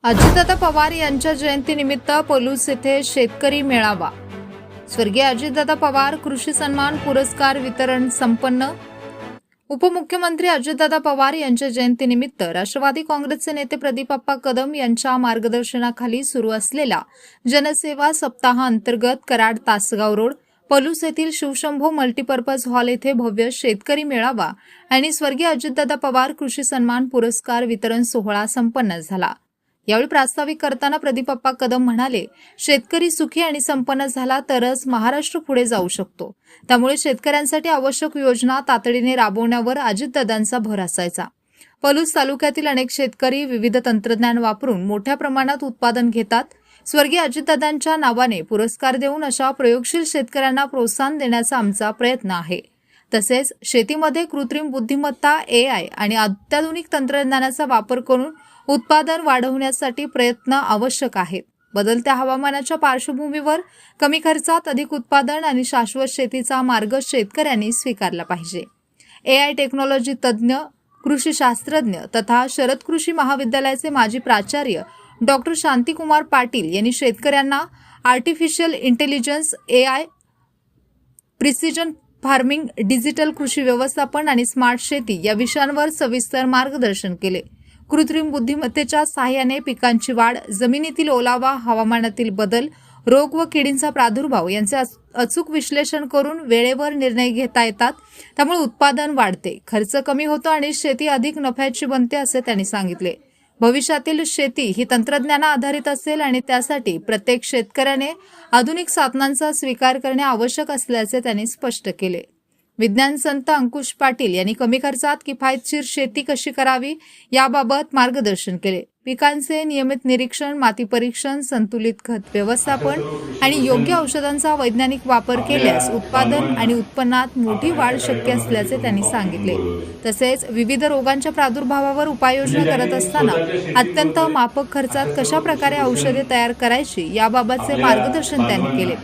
अजितदादा पवार यांच्या जयंतीनिमित्त पलूस येथे शेतकरी मेळावा. स्वर्गीय अजितदादा पवार कृषी सन्मान पुरस्कार वितरण संपन्न. उपमुख्यमंत्री अजितदादा पवार यांच्या जयंतीनिमित्त राष्ट्रवादी काँग्रेसचे नेते प्रदीपप्पा कदम यांच्या मार्गदर्शनाखाली सुरू असलेल्या जनसेवा सप्ताहाअंतर्गत कराड तासगाव रोड पलूस येथील शिवशंभो मल्टीपर्पज हॉल येथे भव्य शेतकरी मेळावा आणि स्वर्गीय अजितदादा पवार कृषी सन्मान पुरस्कार वितरण सोहळा संपन्न झाला. यावेळी प्रास्ताविक करताना प्रदीपप्पा कदम म्हणाले, शेतकरी सुखी आणि संपन्न झाला तरच महाराष्ट्र पुढे जाऊ शकतो. त्यामुळे शेतकऱ्यांसाठी आवश्यक योजना तातडीने राबवण्यावर अजितदादांचा भर असायचा. पलूस तालुक्यातील अनेक शेतकरी विविध तंत्रज्ञान वापरून मोठ्या प्रमाणात उत्पादन घेतात. स्वर्गीय अजितदादांच्या नावाने पुरस्कार देऊन अशा प्रयोगशील शेतकऱ्यांना प्रोत्साहन देण्याचा आमचा प्रयत्न आहे. तसेच शेतीमध्ये कृत्रिम बुद्धिमत्ता, AI आणि अत्याधुनिक तंत्रज्ञानाचा वापर करून उत्पादन वाढवण्यासाठी प्रयत्न आवश्यक आहेत. बदलत्या हवामानाच्या पार्श्वभूमीवर कमी खर्चात अधिक उत्पादन आणि शाश्वत शेतीचा मार्ग शेतकऱ्यांनी स्वीकारला पाहिजे. AI टेक्नॉलॉजी तज्ज्ञ, कृषी शास्त्रज्ञ तथा शरद कृषी महाविद्यालयाचे माजी प्राचार्य डॉक्टर शांतिकुमार पाटील यांनी शेतकऱ्यांना artificial intelligence, AI, precision farming, digital कृषी व्यवस्थापन आणि स्मार्ट शेती या विषयांवर सविस्तर मार्गदर्शन केले. कृत्रिम बुद्धिमत्तेच्या सहाय्याने पिकांची वाढ, जमिनीतील ओलावा, हवामानातील बदल, रोग व किडींचा प्रादुर्भाव यांचे अचूक विश्लेषण करून वेळेवर निर्णय घेता येतात. त्यामुळे उत्पादन वाढते, खर्च कमी होतो आणि शेती अधिक नफ्याची बनते असे त्यांनी सांगितले. भविष्यातील शेती ही तंत्रज्ञाना आधारित असेल आणि त्यासाठी प्रत्येक शेतकऱ्याने आधुनिक साधनांचा स्वीकार करणे आवश्यक असल्याचे त्यांनी स्पष्ट केले. विज्ञान संत अंकुश पाटील यांनी कमी खर्चात किफायतशीर शेती कशी करावी याबाबत मार्गदर्शन केले. पिकांचे नियमित निरीक्षण, माती परीक्षण, संतुलित खत व्यवस्थापन आणि योग्य औषधांचा वैज्ञानिक वापर केल्यास उत्पादन आणि उत्पन्नात मोठी वाढ शक्य असल्याचे त्यांनी सांगितले. तसेच विविध रोगांच्या प्रादुर्भावावर उपाययोजना करत असताना अत्यंत माफक खर्चात कशा प्रकारे औषधे तयार करायची याबाबतचे मार्गदर्शन त्यांनी केले.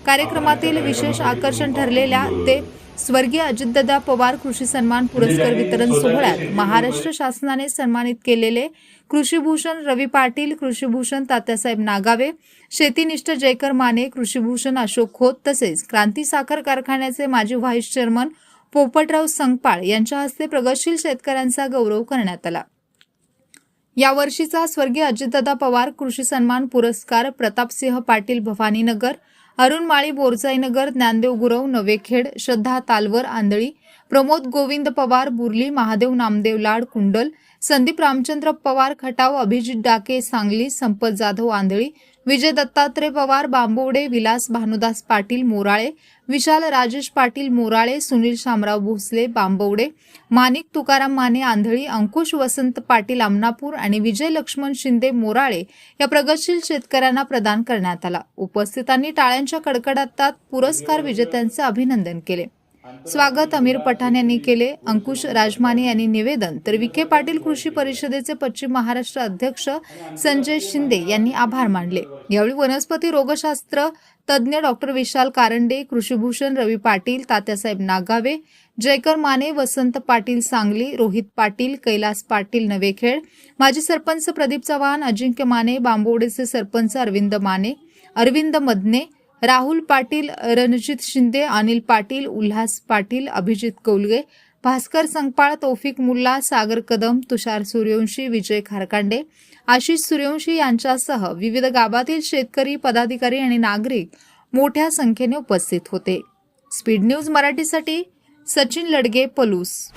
कार्यक्रमातील विशेष आकर्षण ठरलेल्या ते स्वर्गीय अजितदादा पवार कृषी सन्मान पुरस्कार वितरण सोहळ्यात महाराष्ट्र शासनाने सन्मानित केलेले कृषीभूषण रवी पाटील, कृषीभूषण तात्यासाहेब नागावे, शेतीनिष्ठ जयकर माने, कृषीभूषण अशोक खोत तसेच क्रांती साखर कारखान्याचे माजी व्हाईस चेअरमन पोपटराव संगपाळ यांच्या हस्ते प्रगतशील शेतकऱ्यांचा गौरव करण्यात आला. यावर्षीचा स्वर्गीय अजितदादा पवार कृषी सन्मान पुरस्कार प्रतापसिंह पाटील भवानीनगर, अरुण माळी बोरचाईनगर, ज्ञानदेव गुरव नवेखेड, श्रद्धा तालवर आंधळी, प्रमोद गोविंद पवार बुर्ली, महादेव नामदेव लाड कुंडल, संदीप रामचंद्र पवार खटाव, अभिजित डाके सांगली, संपत जाधव आंधळी, विजय दत्तात्रय पवार बांबवडे, विलास भानुदास पाटील मोराळे, विशाल राजेश पाटील मोराळे, सुनील शामराव भोसले बांबवडे, माणिक तुकाराम माने आंधळी, अंकुश वसंत पाटील आमनापूर आणि विजय लक्ष्मण शिंदे मोराळे या प्रगतशील शेतकऱ्यांना प्रदान करण्यात आला. उपस्थितांनी टाळ्यांच्या कडकडाटात पुरस्कार विजेत्यांचे अभिनंदन केले. स्वागत अमीर पठाण यांनी केले. अंकुश राजमाने यांनी निवेदन तर विखे पाटील कृषी परिषदेचे पश्चिम महाराष्ट्र अध्यक्ष संजय शिंदे यांनी आभार मानले. यावेळी वनस्पती रोगशास्त्र तज्ज्ञ डॉक्टर विशाल कारंडे, कृषीभूषण रवी पाटील, तात्यासाहेब नागावे, जयकर माने, वसंत पाटील सांगली, रोहित पाटील, कैलास पाटील नवेखेड, माजी सरपंच प्रदीप चव्हाण, अजिंक्य माने, बांबवडेचे सरपंच अरविंद मदने, राहुल पाटील, रणजित शिंदे, अनिल पाटील, उल्हास पाटील, अभिजित कौलगे, भास्कर संगपाळ, तौफिक मुल्ला, सागर कदम, तुषार सूर्यवंशी, विजय खारकांडे, आशिष सूर्यवंशी यांच्यासह विविध गावातील शेतकरी, पदाधिकारी आणि नागरिक मोठ्या संख्येने उपस्थित होते. स्पीड न्यूज मराठीसाठी सचिन लडगे, पलूस.